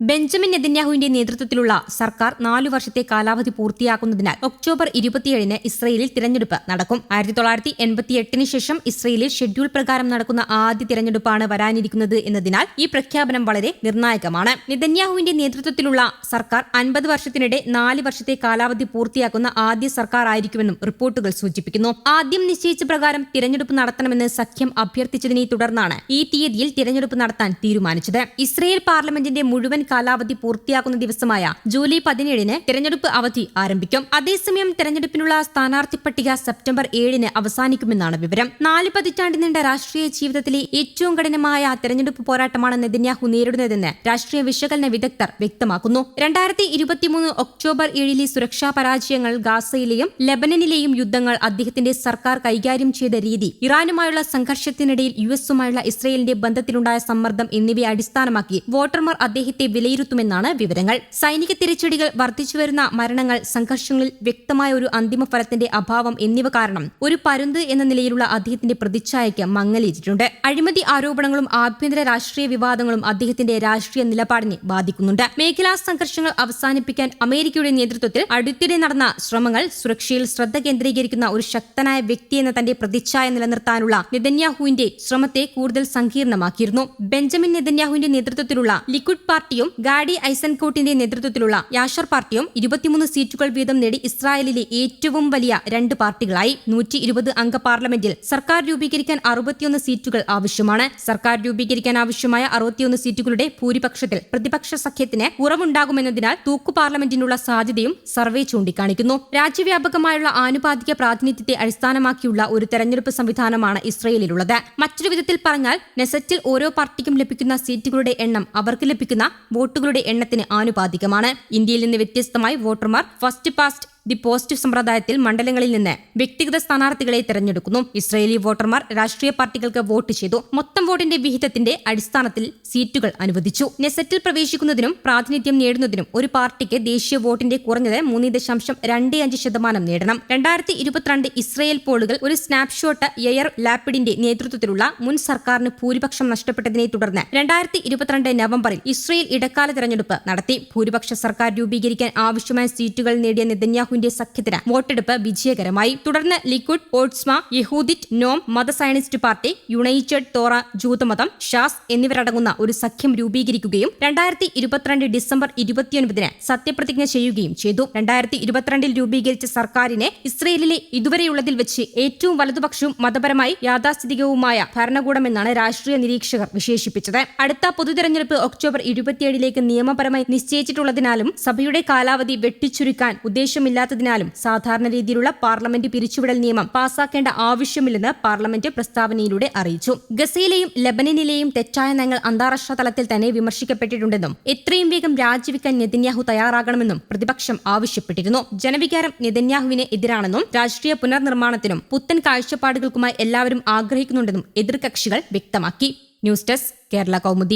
Benjamin നെതന്യാഹുവിന്റെ നേതൃത്വത്തിലുള്ള സർക്കാർ 4 വർഷത്തെ കാലാവധി പൂർത്തിയാക്കുന്നതിനാൽ ഒക്ടോബർ 27-ന് ഇസ്രയേലിൽ തിരഞ്ഞെടുപ്പ് നടക്കും. 1988-ന് ശേഷം ഇസ്രയേലിൽ ഷെഡ്യൂൾ പ്രകാരം നടക്കുന്ന ആദ്യ തിരഞ്ഞെടുപ്പാണ് വരാനിരിക്കുന്നത് എന്നതിനാൽ ഈ പ്രഖ്യാപനം വളരെ നിർണായകമാണ്. നെതന്യാഹുവിന്റെ നേതൃത്വത്തിലുള്ള സർക്കാർ 50 വർഷത്തിനിടെ 4 വർഷത്തെ കാലാവധി പൂർത്തിയാക്കുന്ന ആദ്യ സർക്കാർ ആയിരിക്കുമെന്നും റിപ്പോർട്ടുകൾ സൂചിപ്പിക്കുന്നു. ആദ്യം നിശ്ചയിച്ച പ്രകാരം തിരഞ്ഞെടുപ്പ് നടത്തണമെന്ന് സഖ്യം അഭ്യർത്ഥിച്ചതിനെ തുടർന്നാണ് ഈ തീയതിയിൽ തിരഞ്ഞെടുപ്പ് നടത്താൻ തീരുമാനിച്ചത്. ഇസ്രയേൽ പാർലമെന്റിന്റെ മുഴുവൻ കാലാവധി പൂർത്തിയാക്കുന്ന ദിവസമായ ജൂലൈ 17-ന് തെരഞ്ഞെടുപ്പ് അവധി ആരംഭിക്കും. അതേസമയം തെരഞ്ഞെടുപ്പിനുള്ള സ്ഥാനാർത്ഥി പട്ടിക സെപ്റ്റംബർ 7-ന് അവസാനിക്കുമെന്നാണ് വിവരം. 4 പതിറ്റാണ്ട് നീണ്ട രാഷ്ട്രീയ ജീവിതത്തിലെ ഏറ്റവും കഠിനമായ തെരഞ്ഞെടുപ്പ് പോരാട്ടമാണ് നെതന്യാഹു നേരിടുന്നതെന്ന് രാഷ്ട്രീയ വിശകലന വിദഗ്ധർ വ്യക്തമാക്കുന്നു. 2023 ഒക്ടോബർ 7-ലെ സുരക്ഷാ പരാജയങ്ങൾ, ഗാസയിലെയും ലെബനനിലെയും യുദ്ധങ്ങൾ, അദ്ദേഹത്തിന്റെ സർക്കാർ കൈകാര്യം ചെയ്ത രീതി, ഇറാനുമായുള്ള സംഘർഷത്തിനിടയിൽ യുഎസുമായുള്ള ഇസ്രയേലിന്റെ ബന്ധത്തിലുണ്ടായ സമ്മർദ്ദം എന്നിവയെ അടിസ്ഥാനമാക്കി വോട്ടർമാർ അദ്ദേഹത്തെ വിലയിരുത്തുമെന്നാണ് വിവരങ്ങൾ. സൈനിക തിരിച്ചടികൾ, വർദ്ധിച്ചുവരുന്ന മരണങ്ങൾ, സംഘർഷങ്ങളിൽ വ്യക്തമായ ഒരു അന്തിമ ഫലത്തിന്റെ അഭാവം എന്നിവ കാരണം ഒരു പരുന്ത് എന്ന നിലയിലുള്ള അദ്ദേഹത്തിന്റെ പ്രതിച്ഛായയ്ക്ക് മങ്ങലേറ്റിട്ടുണ്ട്. അഴിമതി ആരോപണങ്ങളും ആഭ്യന്തര രാഷ്ട്രീയ വിവാദങ്ങളും അദ്ദേഹത്തിന്റെ രാഷ്ട്രീയ നിലപാടിനെ ബാധിക്കുന്നുണ്ട്. മേഖലാ സംഘർഷങ്ങൾ അവസാനിപ്പിക്കാൻ അമേരിക്കയുടെ നേതൃത്വത്തിൽ അടുത്തിടെ നടന്ന ശ്രമങ്ങൾ സുരക്ഷയിൽ ശ്രദ്ധ കേന്ദ്രീകരിക്കുന്ന ഒരു ശക്തനായ വ്യക്തി എന്ന തന്റെ പ്രതിച്ഛായ നിലനിർത്താനുള്ള നെതന്യാഹുവിന്റെ ശ്രമത്തെ കൂടുതൽ സങ്കീർണമാക്കിയിരുന്നു. ബെഞ്ചമിൻ നെതന്യാഹുവിന്റെ നേതൃത്വത്തിലുള്ള ലിക്വിഡ് പാർട്ടിയും ഗാഡി ഐസൻകോട്ടിന്റെ നേതൃത്വത്തിലുള്ള യാഷർ പാർട്ടിയും 23 സീറ്റുകൾ വീതം നേടി ഇസ്രായേലിലെ ഏറ്റവും വലിയ 2 പാർട്ടികളായി. 120 അംഗ പാർലമെന്റിൽ സർക്കാർ രൂപീകരിക്കാൻ 61 സീറ്റുകൾ ആവശ്യമാണ്. സർക്കാർ രൂപീകരിക്കാൻ ആവശ്യമായ 61 സീറ്റുകളുടെ ഭൂരിപക്ഷത്തിൽ പ്രതിപക്ഷ സഖ്യത്തിന് കുറവുണ്ടാകുമെന്നതിനാൽ തൂക്കു പാർലമെന്റിനുള്ള സാധ്യതയും സർവേ ചൂണ്ടിക്കാണിക്കുന്നു. രാജ്യവ്യാപകമായുള്ള ആനുപാതിക പ്രാതിനിധ്യത്തെ അടിസ്ഥാനമാക്കിയുള്ള ഒരു തെരഞ്ഞെടുപ്പ് സംവിധാനമാണ് ഇസ്രയേലിലുള്ളത്. മറ്റൊരു വിധത്തിൽ പറഞ്ഞാൽ, നെസറ്റിൽ ഓരോ പാർട്ടിക്കും ലഭിക്കുന്ന സീറ്റുകളുടെ എണ്ണം അവർക്ക് ലഭിക്കുന്ന വോട്ടുകളുടെ എണ്ണത്തിന് ആനുപാതികമാണ്. ഇന്ത്യയിൽ നിന്ന് വ്യത്യസ്തമായി വോട്ടർമാർ ഫസ്റ്റ് പാസ്റ്റ് ദി പോസ്റ്റ് സമ്പ്രദായത്തിൽ മണ്ഡലങ്ങളിൽ നിന്ന് വ്യക്തിഗത സ്ഥാനാർത്ഥികളെ തെരഞ്ഞെടുക്കുന്നു. ഇസ്രയേലി വോട്ടർമാർ രാഷ്ട്രീയ പാർട്ടികൾക്ക് വോട്ട് ചെയ്തു. മൊത്തം വോട്ടിന്റെ വിഹിതത്തിന്റെ അടിസ്ഥാനത്തിൽ സീറ്റുകൾ അനുവദിച്ചു. നെസറ്റിൽ പ്രവേശിക്കുന്നതിനും പ്രാതിനിധ്യം നേടുന്നതിനും ഒരു പാർട്ടിക്ക് ദേശീയ വോട്ടിന്റെ കുറഞ്ഞത് 3.25% നേടണം. 2022 ഇസ്രയേൽ പോളുകൾ ഒരു സ്നാപ്ഷോട്ട് യയർ ലാപ്പിഡിന്റെ നേതൃത്വത്തിലുള്ള മുൻ സർക്കാരിന് ഭൂരിപക്ഷം നഷ്ടപ്പെട്ടതിനെ തുടർന്ന് 2022 നവംബറിൽ ഇസ്രയേൽ ഇടക്കാല തെരഞ്ഞെടുപ്പ് നടത്തി. ഭൂരിപക്ഷ സർക്കാർ രൂപീകരിക്കാൻ ആവശ്യമായ സീറ്റുകൾ നേടിയ നെതന്യാഹു സഖ്യത്തിന് വോട്ടെടുപ്പ് വിജയകരമായി. തുടർന്ന് ലിക്വിഡ്, ഓട്സ്മ, യഹൂദിറ്റ്, നോം, മത സയനിസ്റ്റ് പാർട്ടി, യുണൈറ്റഡ് തോറ, ജൂതമതം, ഷാസ് എന്നിവരടങ്ങുന്ന ഒരു സഖ്യം രൂപീകരിക്കുകയും 2022 ഡിസംബർ 29-ന് സത്യപ്രതിജ്ഞ ചെയ്യുകയും ചെയ്തു. 2022 രൂപീകരിച്ച സർക്കാരിനെ ഇസ്രയേലിലെ ഇതുവരെയുള്ളതിൽ വെച്ച് ഏറ്റവും വലതുപക്ഷവും മതപരമായി യാഥാസ്ഥിതികവുമായ ഭരണകൂടമെന്നാണ് രാഷ്ട്രീയ നിരീക്ഷകർ വിശേഷിപ്പിച്ചത്. അടുത്ത പൊതുതെരഞ്ഞെടുപ്പ് ഒക്ടോബർ 27-ലേക്ക് നിയമപരമായി നിശ്ചയിച്ചിട്ടുള്ളതിനാലും സഭയുടെ കാലാവധി വെട്ടിച്ചുരുക്കാൻ ഉദ്ദേശമില്ലാത്തതിനാലും സാധാരണ രീതിയിലുള്ള പാർലമെന്റ് പിരിച്ചുവിടൽ നിയമം പാസാക്കേണ്ട ആവശ്യമില്ലെന്ന് പാർലമെന്റ് പ്രസ്താവനയിലൂടെ അറിയിച്ചു. ഗസയിലെയും ലെബനനിലെയും തെറ്റായ നയങ്ങൾ അന്താരാഷ്ട്ര തലത്തിൽ തന്നെ വിമർശിക്കപ്പെട്ടിട്ടുണ്ടെന്നും എത്രയും വേഗം രാജിവെക്കാൻ നെതന്യാഹു തയ്യാറാകണമെന്നും പ്രതിപക്ഷം ആവശ്യപ്പെട്ടിരുന്നു. ജനവികാരം നെതന്യാഹുവിന് എതിരാണെന്നും രാഷ്ട്രീയ പുനർനിർമ്മാണത്തിനും പുത്തൻ കാഴ്ചപ്പാടുകൾക്കുമായി എല്ലാവരും ആഗ്രഹിക്കുന്നുണ്ടെന്നും എതിർകക്ഷികൾ വ്യക്തമാക്കി. News desk, Kerala Kaumudi.